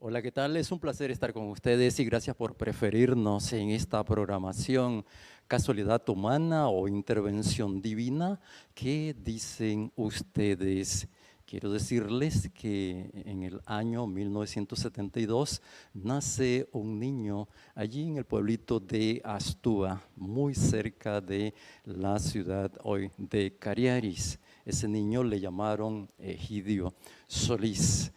Hola, ¿qué tal? Es un placer estar con ustedes y gracias por preferirnos en esta programación Casualidad Humana o Intervención Divina. ¿Qué dicen ustedes? Quiero decirles que en el año 1972 nace un niño allí en el pueblito de Astúa, muy cerca de la ciudad hoy de Cariaris. Ese niño le llamaron Egidio Solís.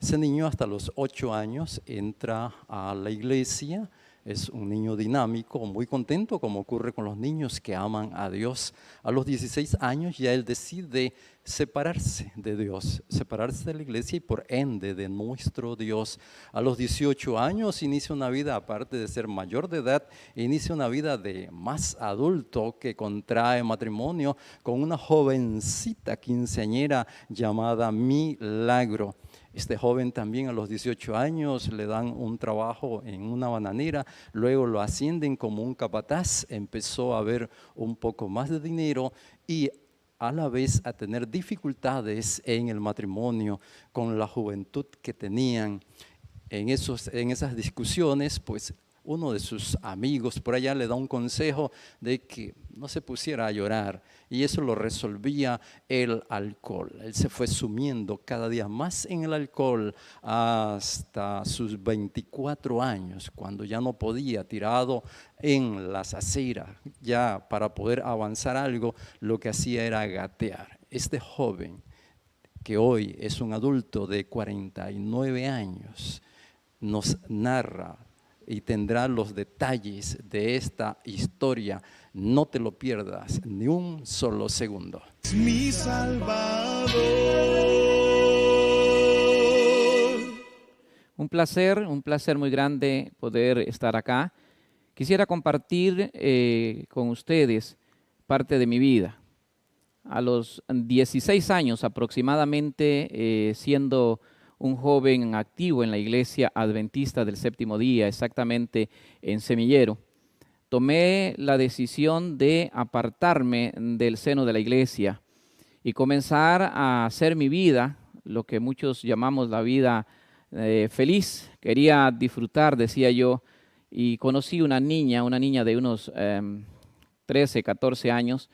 Ese niño hasta los 8 años entra a la iglesia, es un niño dinámico, muy contento, como ocurre con los niños que aman a Dios. A los 16 años ya él decide separarse de Dios, separarse de la iglesia y por ende de nuestro Dios. A los 18 años inicia una vida, aparte de ser mayor de edad, inicia una vida de más adulto que contrae matrimonio con una jovencita quinceañera llamada Milagro. Este joven también a los 18 años le dan un trabajo en una bananera, luego lo ascienden como un capataz, empezó a ver un poco más de dinero y a la vez a tener dificultades en el matrimonio con la juventud que tenían. En esas discusiones, pues uno de sus amigos por allá le da un consejo de que no se pusiera a llorar y eso lo resolvía el alcohol. Él se fue sumiendo cada día más en el alcohol hasta sus 24 años, cuando ya no podía, tirado en las aceras, ya para poder avanzar algo, lo que hacía era gatear. Este joven, que hoy es un adulto de 49 años, nos narra y tendrá los detalles de esta historia. No te lo pierdas ni un solo segundo. Mi Salvador. Un placer muy grande poder estar acá. Quisiera compartir con ustedes parte de mi vida. A los 16 años aproximadamente, siendo un joven activo en la iglesia adventista del séptimo día, exactamente en Semillero, tomé la decisión de apartarme del seno de la iglesia y comenzar a hacer mi vida, lo que muchos llamamos la vida feliz. Quería disfrutar, decía yo, y conocí una niña de unos 13, 14 años,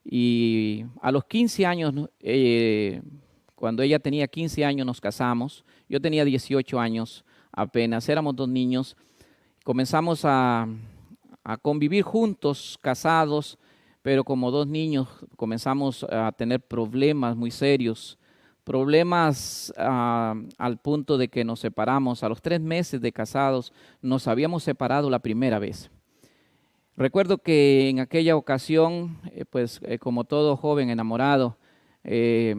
y a los 15 años, cuando ella tenía 15 años nos casamos, yo tenía 18 años apenas, éramos dos niños, comenzamos a convivir juntos, casados, pero como dos niños comenzamos a tener problemas muy serios, problemas al punto de que nos separamos. A los 3 meses de casados nos habíamos separado la primera vez. Recuerdo que en aquella ocasión, como todo joven enamorado, eh,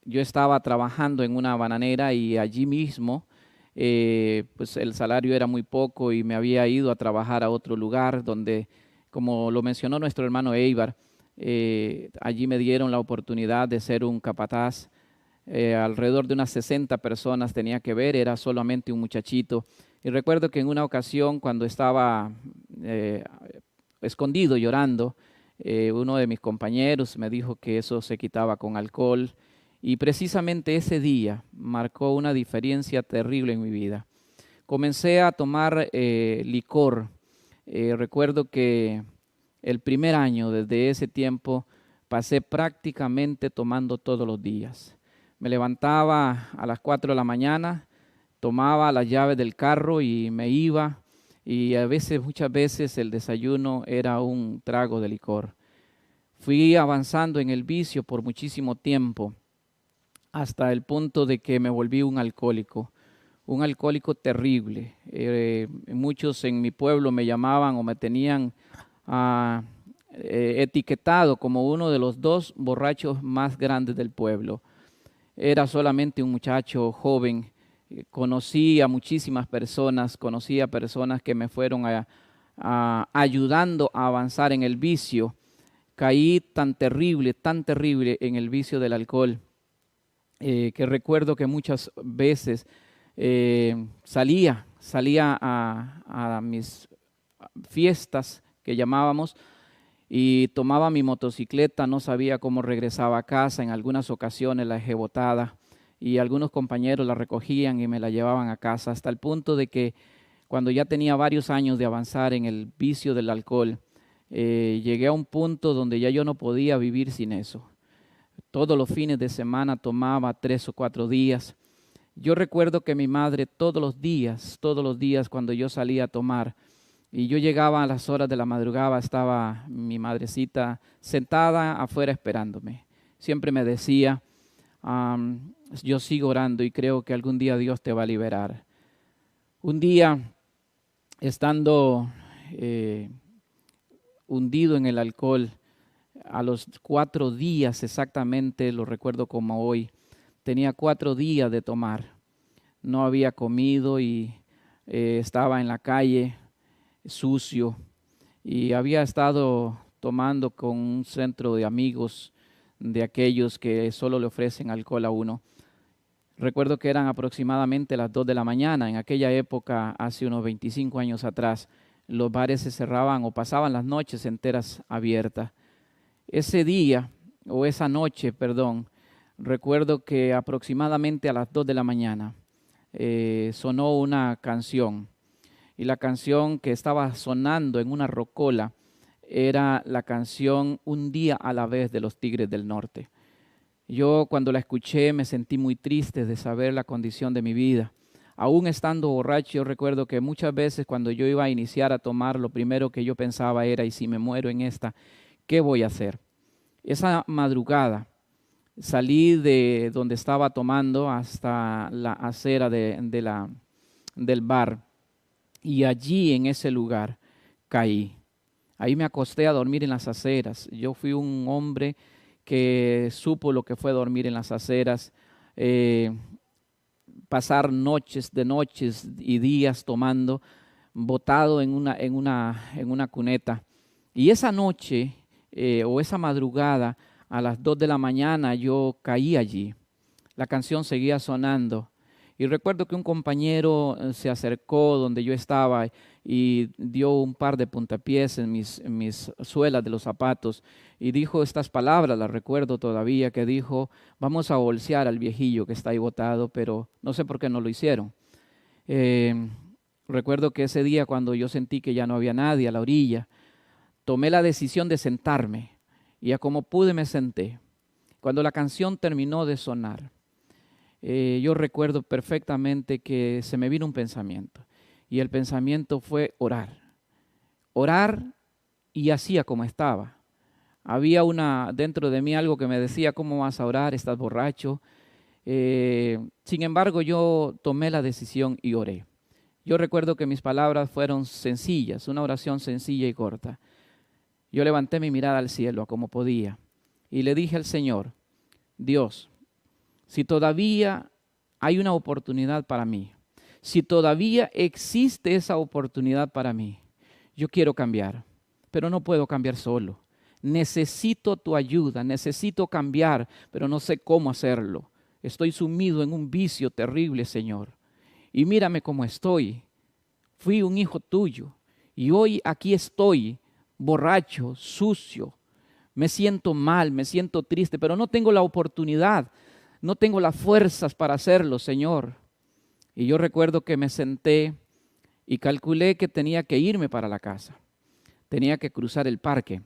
yo estaba trabajando en una bananera y allí mismo, pues el salario era muy poco y me había ido a trabajar a otro lugar donde, como lo mencionó nuestro hermano Eibar, allí me dieron la oportunidad de ser un capataz. Alrededor de unas 60 personas tenía que ver, era solamente un muchachito. Y recuerdo que en una ocasión, cuando estaba escondido llorando, uno de mis compañeros me dijo que eso se quitaba con alcohol, y precisamente ese día marcó una diferencia terrible en mi vida. Comencé a tomar licor. Recuerdo que el primer año, desde ese tiempo, pasé prácticamente tomando todos los días. Me levantaba a las 4 de la mañana, tomaba las llaves del carro y me iba, y muchas veces el desayuno era un trago de licor. Fui avanzando en el vicio por muchísimo tiempo, hasta el punto de que me volví un alcohólico terrible. Muchos en mi pueblo me llamaban o me tenían etiquetado como uno de los 2 borrachos más grandes del pueblo. Era solamente un muchacho joven. Conocí a muchísimas personas, conocí a personas que me fueron ayudando a avanzar en el vicio. Caí tan terrible en el vicio del alcohol, que recuerdo que muchas veces salía a mis fiestas que llamábamos y tomaba mi motocicleta, no sabía cómo regresaba a casa, en algunas ocasiones la dejé botada y algunos compañeros la recogían y me la llevaban a casa, hasta el punto de que cuando ya tenía varios años de avanzar en el vicio del alcohol, llegué a un punto donde ya yo no podía vivir sin eso. Todos los fines de semana tomaba 3 o 4 días. Yo recuerdo que mi madre todos los días cuando yo salía a tomar, y yo llegaba a las horas de la madrugada, estaba mi madrecita sentada afuera esperándome. Siempre me decía, yo sigo orando y creo que algún día Dios te va a liberar. Un día, estando hundido en el alcohol, a los 4 días exactamente, lo recuerdo como hoy, tenía 4 días de tomar. No había comido y estaba en la calle sucio y había estado tomando con un centro de amigos de aquellos que solo le ofrecen alcohol a uno. Recuerdo que eran aproximadamente las 2 de la mañana. En aquella época, hace unos 25 años atrás, los bares se cerraban o pasaban las noches enteras abiertas. Ese día, o esa noche, perdón, recuerdo que aproximadamente a las 2 de la mañana sonó una canción. Y la canción que estaba sonando en una rocola era la canción Un día a la vez de los Tigres del Norte. Yo cuando la escuché me sentí muy triste de saber la condición de mi vida. Aún estando borracho, yo recuerdo que muchas veces cuando yo iba a iniciar a tomar, lo primero que yo pensaba era, ¿y si me muero en esta, qué voy a hacer? Esa madrugada salí de donde estaba tomando hasta la acera del bar y allí en ese lugar caí. Ahí me acosté a dormir en las aceras. Yo fui un hombre que supo lo que fue dormir en las aceras, pasar noches y días tomando, botado en una cuneta. Y esa noche o esa madrugada a las 2 de la mañana yo caí allí. La canción seguía sonando. Y recuerdo que un compañero se acercó donde yo estaba y dio un par de puntapiés en mis suelas de los zapatos y dijo estas palabras, las recuerdo todavía, que dijo, vamos a bolsear al viejillo que está ahí botado, pero no sé por qué no lo hicieron. Recuerdo que ese día cuando yo sentí que ya no había nadie a la orilla, tomé la decisión de sentarme y a como pude me senté. Cuando la canción terminó de sonar, yo recuerdo perfectamente que se me vino un pensamiento y el pensamiento fue orar. Orar y hacía como estaba. Había dentro de mí algo que me decía, ¿cómo vas a orar? Estás borracho. Sin embargo, yo tomé la decisión y oré. Yo recuerdo que mis palabras fueron sencillas, una oración sencilla y corta. Yo levanté mi mirada al cielo a como podía y le dije al Señor, Dios, si todavía hay una oportunidad para mí, si todavía existe esa oportunidad para mí, yo quiero cambiar, pero no puedo cambiar solo. Necesito tu ayuda, necesito cambiar, pero no sé cómo hacerlo. Estoy sumido en un vicio terrible, Señor. Y mírame cómo estoy. Fui un hijo tuyo y hoy aquí estoy, borracho, sucio. Me siento mal, me siento triste, pero no tengo la oportunidad. No tengo las fuerzas para hacerlo, Señor. Y yo recuerdo que me senté y calculé que tenía que irme para la casa. Tenía que cruzar el parque.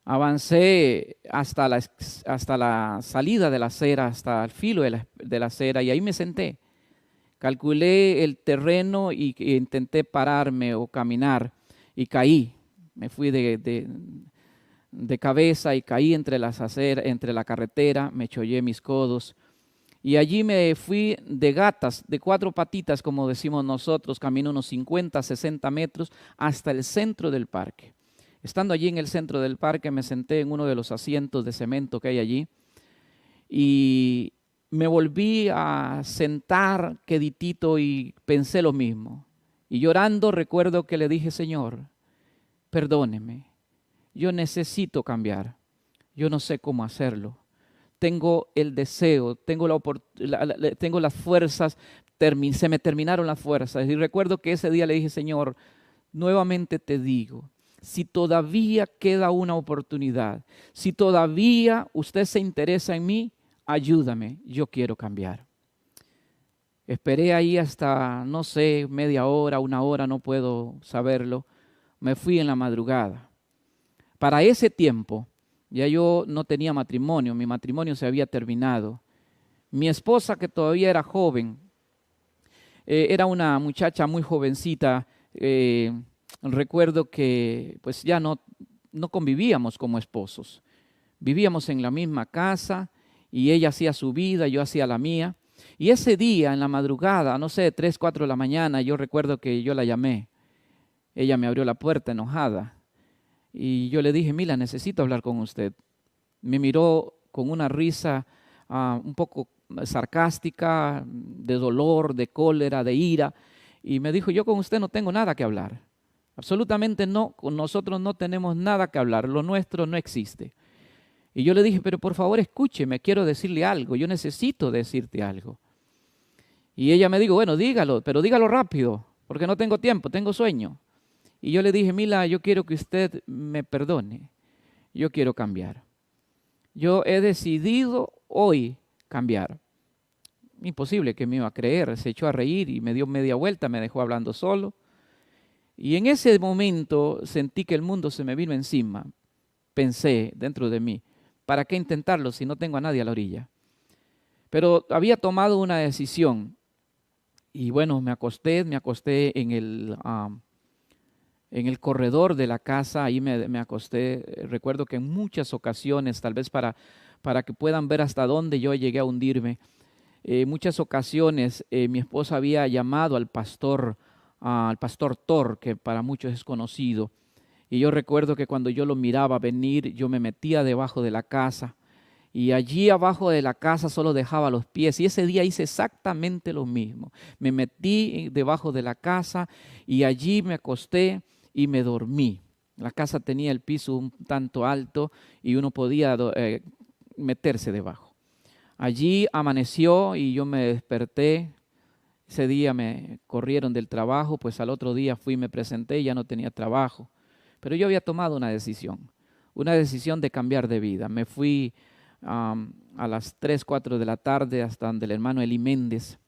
Avancé hasta la salida de la acera, hasta el filo de la acera, y ahí me senté. Calculé el terreno y intenté pararme o caminar y caí. Me fui de cabeza y caí entre la carretera, me chollé mis codos y allí me fui de gatas, de 4 patitas como decimos nosotros, camino unos 50, 60 metros hasta el centro del parque. Estando allí en el centro del parque me senté en uno de los asientos de cemento que hay allí y me volví a sentar queditito y pensé lo mismo. Y llorando recuerdo que le dije, Señor, perdóneme. Yo necesito cambiar. Yo no sé cómo hacerlo. Tengo el deseo, tengo las fuerzas, se me terminaron las fuerzas. Y recuerdo que ese día le dije, Señor, nuevamente te digo, si todavía queda una oportunidad, si todavía usted se interesa en mí, ayúdame, yo quiero cambiar. Esperé ahí hasta, no sé, media hora, una hora, no puedo saberlo. Me fui en la madrugada. Para ese tiempo, ya yo no tenía matrimonio, mi matrimonio se había terminado. Mi esposa, que todavía era joven, era una muchacha muy jovencita. Recuerdo que pues ya no convivíamos como esposos. Vivíamos en la misma casa y ella hacía su vida, yo hacía la mía. Y ese día, en la madrugada, no sé, 3, 4 de la mañana, yo recuerdo que yo la llamé. Ella me abrió la puerta enojada y yo le dije, Mila, necesito hablar con usted. Me miró con una risa un poco sarcástica, de dolor, de cólera, de ira, y me dijo, yo con usted no tengo nada que hablar. Absolutamente no, con nosotros no tenemos nada que hablar, lo nuestro no existe. Y yo le dije, pero por favor escúcheme, quiero decirle algo, yo necesito decirte algo. Y ella me dijo, bueno, dígalo, pero dígalo rápido, porque no tengo tiempo, tengo sueño. Y yo le dije, Mila, yo quiero que usted me perdone, yo quiero cambiar. Yo he decidido hoy cambiar. Imposible que me iba a creer, se echó a reír y me dio media vuelta, me dejó hablando solo. Y en ese momento sentí que el mundo se me vino encima. Pensé dentro de mí, ¿para qué intentarlo si no tengo a nadie a la orilla? Pero había tomado una decisión y bueno, me acosté en el corredor de la casa, ahí me acosté. Recuerdo que en muchas ocasiones, tal vez para que puedan ver hasta dónde yo llegué a hundirme, muchas ocasiones mi esposa había llamado al pastor Thor, que para muchos es conocido. Y yo recuerdo que cuando yo lo miraba venir, yo me metía debajo de la casa y allí abajo de la casa solo dejaba los pies. Y ese día hice exactamente lo mismo. Me metí debajo de la casa y allí me acosté y me dormí. La casa tenía el piso un tanto alto y uno podía meterse debajo. Allí amaneció y yo me desperté. Ese día me corrieron del trabajo, pues al otro día fui y me presenté y ya no tenía trabajo. Pero yo había tomado una decisión de cambiar de vida. Me fui a las 3, 4 de la tarde hasta donde el hermano Eli Méndez,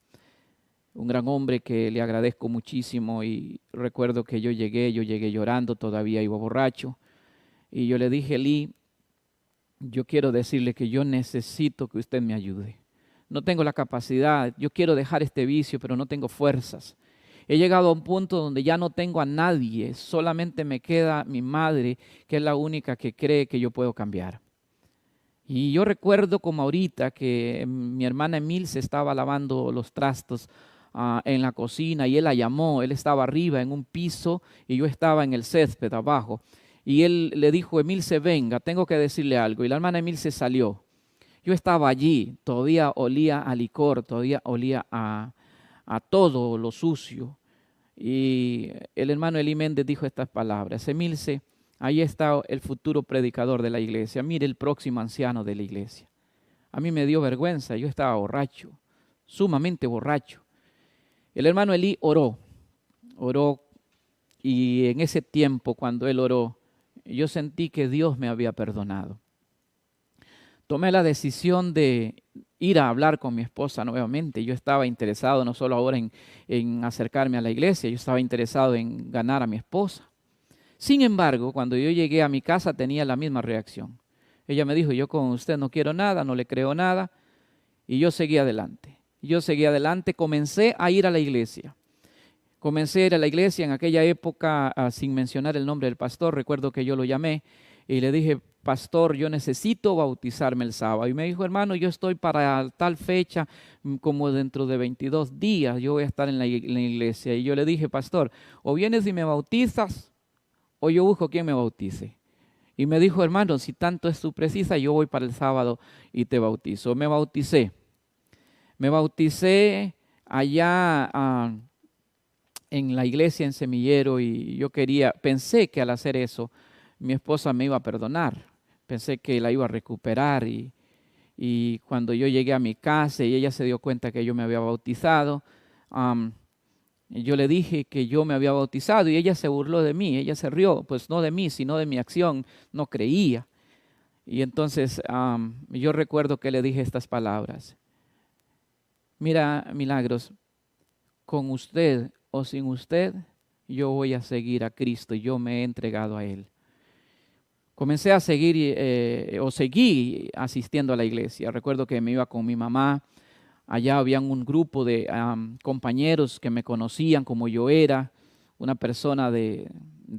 un gran hombre que le agradezco muchísimo, y recuerdo que yo llegué llorando, todavía iba borracho, y yo le dije, Eli, yo quiero decirle que yo necesito que usted me ayude. No tengo la capacidad, yo quiero dejar este vicio, pero no tengo fuerzas. He llegado a un punto donde ya no tengo a nadie, solamente me queda mi madre, que es la única que cree que yo puedo cambiar. Y yo recuerdo como ahorita que mi hermana Emil se estaba lavando los trastos en la cocina y él la llamó. Él estaba arriba en un piso y yo estaba en el césped abajo. Y él le dijo, Emil, se venga, tengo que decirle algo. Y la hermana Emil se salió. Yo estaba allí, todavía olía a licor, todavía olía a todo lo sucio. Y el hermano Eli Méndez dijo estas palabras, Emilce, ahí está el futuro predicador de la iglesia, mire el próximo anciano de la iglesia. A mí me dio vergüenza, yo estaba borracho, sumamente borracho. El hermano Eli oró, y en ese tiempo cuando él oró, yo sentí que Dios me había perdonado. Tomé la decisión de ir a hablar con mi esposa nuevamente. Yo estaba interesado no solo ahora en acercarme a la iglesia, yo estaba interesado en ganar a mi esposa. Sin embargo, cuando yo llegué a mi casa tenía la misma reacción. Ella me dijo, yo con usted no quiero nada, no le creo nada, y yo seguí adelante. Comencé a ir a la iglesia. Comencé a ir a la iglesia en aquella época, sin mencionar el nombre del pastor. Recuerdo que yo lo llamé y le dije, pastor, yo necesito bautizarme el sábado. Y me dijo, hermano, yo estoy para tal fecha, como dentro de 22 días, yo voy a estar en la iglesia. Y yo le dije, pastor, o vienes y me bautizas, o yo busco quien me bautice. Y me dijo, hermano, si tanto es tu precisa, yo voy para el sábado y te bautizo. Me bauticé allá en la iglesia en Semillero, y pensé que al hacer eso, mi esposa me iba a perdonar. Pensé que la iba a recuperar, y cuando yo llegué a mi casa y ella se dio cuenta que yo me había bautizado, yo le dije que yo me había bautizado y ella se burló de mí, ella se rió, pues no de mí, sino de mi acción, no creía. Y entonces yo recuerdo que le dije estas palabras. Mira, Milagros, con usted o sin usted, yo voy a seguir a Cristo. Yo me he entregado a Él. Comencé a seguir seguí asistiendo a la iglesia. Recuerdo que me iba con mi mamá. Allá había un grupo de compañeros que me conocían como yo era, una persona de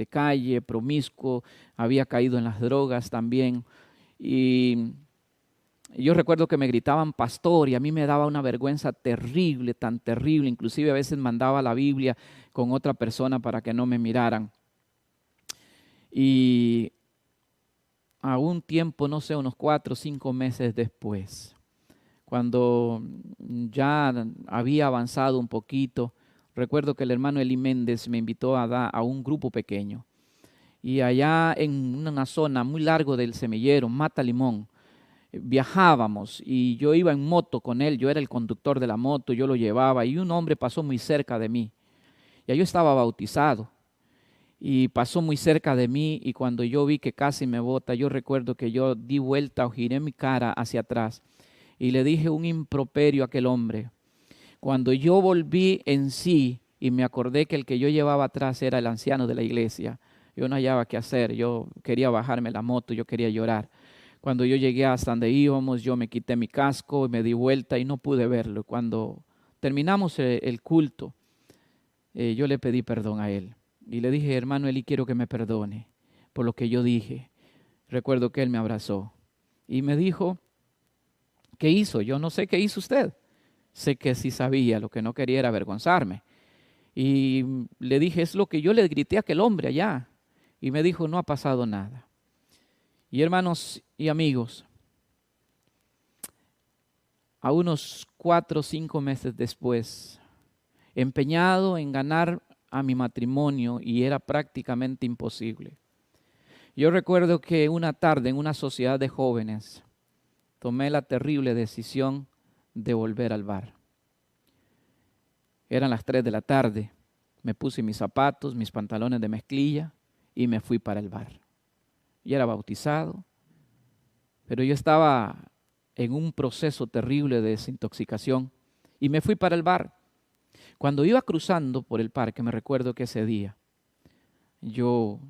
calle, promiscuo, había caído en las drogas también. Y yo recuerdo que me gritaban pastor y a mí me daba una vergüenza terrible, tan terrible. Inclusive a veces mandaba la Biblia con otra persona para que no me miraran. Y a un tiempo, no sé, unos 4 o 5 meses después, cuando ya había avanzado un poquito, recuerdo que el hermano Eli Méndez me invitó a un grupo pequeño. Y allá en una zona muy larga del Semillero, Mata Limón, viajábamos y yo iba en moto con él, yo era el conductor de la moto, yo lo llevaba y un hombre pasó muy cerca de mí. Ya yo estaba bautizado y pasó muy cerca de mí y cuando yo vi que casi me bota, yo recuerdo que yo di vuelta o giré mi cara hacia atrás y le dije un improperio a aquel hombre. Cuando yo volví en sí y me acordé que el que yo llevaba atrás era el anciano de la iglesia, yo no hallaba qué hacer, yo quería bajarme la moto, yo quería llorar. Cuando yo llegué hasta donde íbamos, yo me quité mi casco y me di vuelta y no pude verlo. Cuando terminamos el culto, yo le pedí perdón a él. Y le dije, hermano Eli, quiero que me perdone por lo que yo dije. Recuerdo que él me abrazó y me dijo, ¿qué hizo? Yo no sé qué hizo usted. Sé que sí sabía, lo que no quería era avergonzarme. Y le dije, es lo que yo le grité a aquel hombre allá. Y me dijo, no ha pasado nada. Y hermanos y amigos, a unos 4 o 5 meses después, empeñado en ganar a mi matrimonio y era prácticamente imposible. Yo recuerdo que una tarde en una sociedad de jóvenes tomé la terrible decisión de volver al bar. Eran las 3 de la tarde, me puse mis zapatos, mis pantalones de mezclilla y me fui para el bar. Y era bautizado, pero yo estaba en un proceso terrible de desintoxicación y me fui para el bar. Cuando iba cruzando por el parque, me recuerdo que ese día yo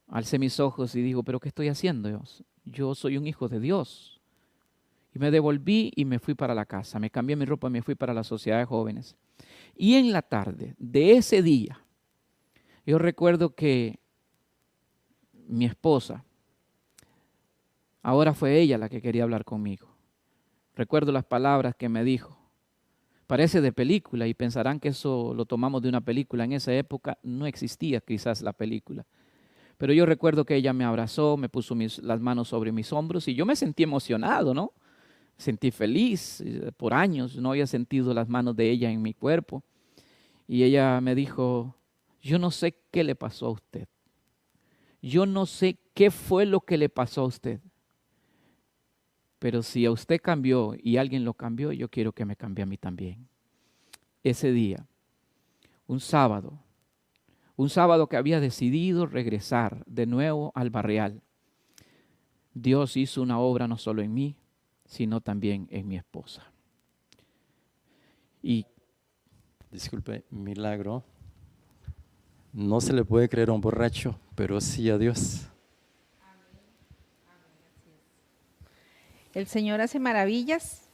alcé mis ojos y digo, ¿pero qué estoy haciendo, Dios? Yo soy un hijo de Dios. Y me devolví y me fui para la casa, me cambié mi ropa y me fui para la sociedad de jóvenes. Y en la tarde de ese día, yo recuerdo que mi esposa, ahora fue ella la que quería hablar conmigo. Recuerdo las palabras que me dijo. Parece de película y pensarán que eso lo tomamos de una película. En esa época no existía quizás la película. Pero yo recuerdo que ella me abrazó, me puso las manos sobre mis hombros y yo me sentí emocionado, ¿no? Sentí feliz. Por años no había sentido las manos de ella en mi cuerpo. Y ella me dijo, yo no sé qué le pasó a usted. Yo no sé qué fue lo que le pasó a usted. Pero si a usted cambió y alguien lo cambió, yo quiero que me cambie a mí también. Ese día, un sábado que había decidido regresar de nuevo al barrial, Dios hizo una obra no solo en mí, sino también en mi esposa. Y disculpe, milagro. No se le puede creer a un borracho, pero sí a Dios. El Señor hace maravillas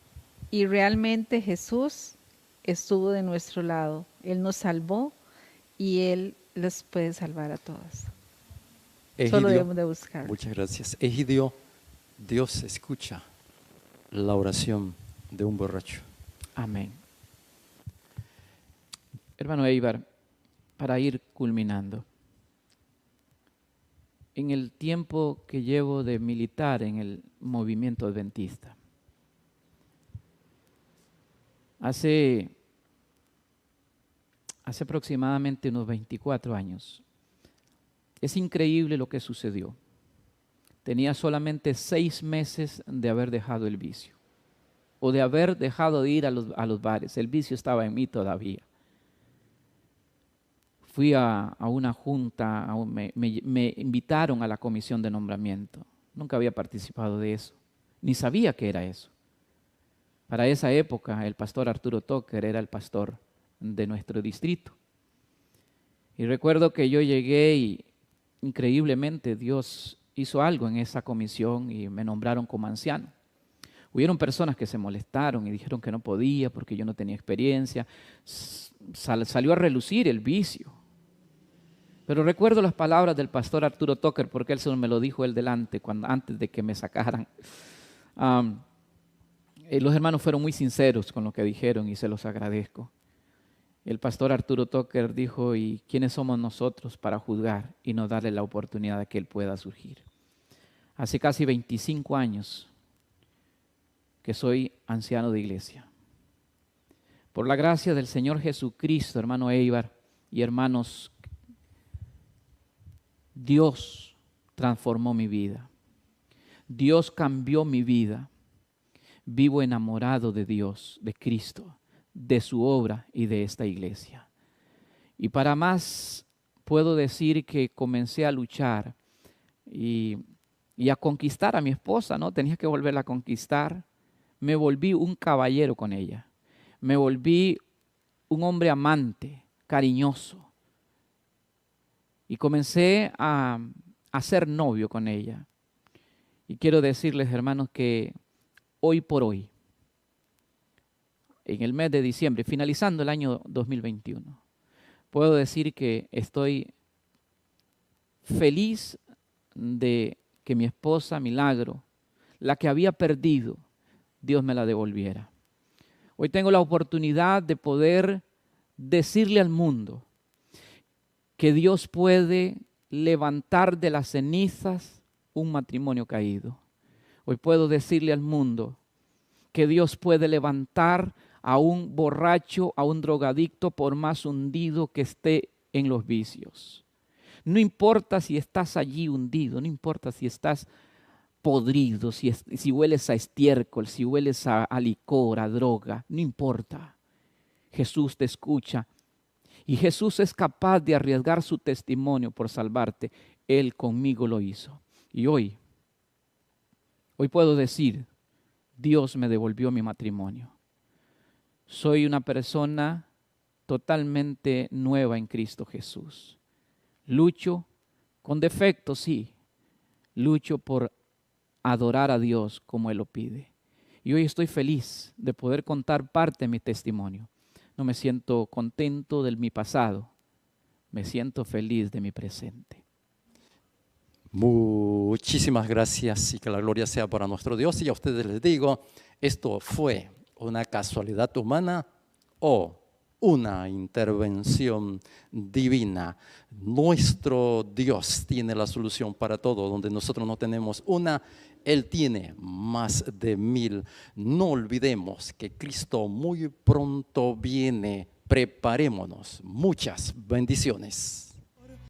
y realmente Jesús estuvo de nuestro lado. Él nos salvó y Él los puede salvar a todos. Solo debemos de buscarlo. Muchas gracias. Egidio, Dios escucha la oración de un borracho. amén. Hermano Eibar, para ir culminando. En el tiempo que llevo de militar en el movimiento adventista, hace aproximadamente unos 24 años, es increíble lo que sucedió. Tenía solamente 6 meses de haber dejado el vicio, o de haber dejado de ir a los bares. El vicio estaba en mí todavía. Fui a una junta, me invitaron a la comisión de nombramiento. nunca había participado de eso, ni sabía qué era eso. Para esa época, el pastor Arturo Tucker era el pastor de nuestro distrito. Y recuerdo que yo llegué y increíblemente Dios hizo algo en esa comisión y me nombraron como anciano. Hubieron personas que se molestaron y dijeron que no podía porque yo no tenía experiencia. Salió a relucir el vicio. Pero recuerdo las palabras del pastor Arturo Tucker porque él me lo dijo él delante, antes de que me sacaran. Los hermanos fueron muy sinceros con lo que dijeron y se los agradezco. El pastor Arturo Tucker dijo, ¿y quiénes somos nosotros para juzgar y no darle la oportunidad de que él pueda surgir? Hace casi 25 años que soy anciano de iglesia. Por la gracia del Señor Jesucristo, hermano Eibar y hermanos, Dios transformó mi vida. Dios cambió mi vida. Vivo enamorado de Dios, de Cristo, de su obra y de esta iglesia. Y para más puedo decir que comencé a luchar y a conquistar a mi esposa, ¿no? Tenía que volverla a conquistar. Me volví un caballero con ella. Me volví un hombre amante, cariñoso. Y comencé a ser novio con ella. Y quiero decirles, hermanos, que hoy por hoy, en el mes de diciembre, finalizando el año 2021, puedo decir que estoy feliz de que mi esposa, Milagro, la que había perdido, Dios me la devolviera. Hoy tengo la oportunidad de poder decirle al mundo que Dios puede levantar de las cenizas un matrimonio caído. Hoy puedo decirle al mundo que Dios puede levantar a un borracho, a un drogadicto, por más hundido que esté en los vicios. No importa si estás allí hundido, no importa si estás podrido, si hueles a estiércol, si hueles a licor, a droga, no importa. Jesús te escucha y Jesús es capaz de arriesgar su testimonio por salvarte. Él conmigo lo hizo. Y hoy puedo decir, Dios me devolvió mi matrimonio. Soy una persona totalmente nueva en Cristo Jesús. Lucho con defectos, sí. Lucho por adorar a Dios como Él lo pide. Y hoy estoy feliz de poder contar parte de mi testimonio. No me siento contento de mi pasado, me siento feliz de mi presente. Muchísimas gracias y que la gloria sea para nuestro Dios. Y a ustedes les digo, ¿esto fue una casualidad humana o una intervención divina? Nuestro Dios tiene la solución para todo. Donde nosotros no tenemos una, Él tiene más de 1000. No olvidemos que Cristo muy pronto viene. Preparémonos. Muchas bendiciones.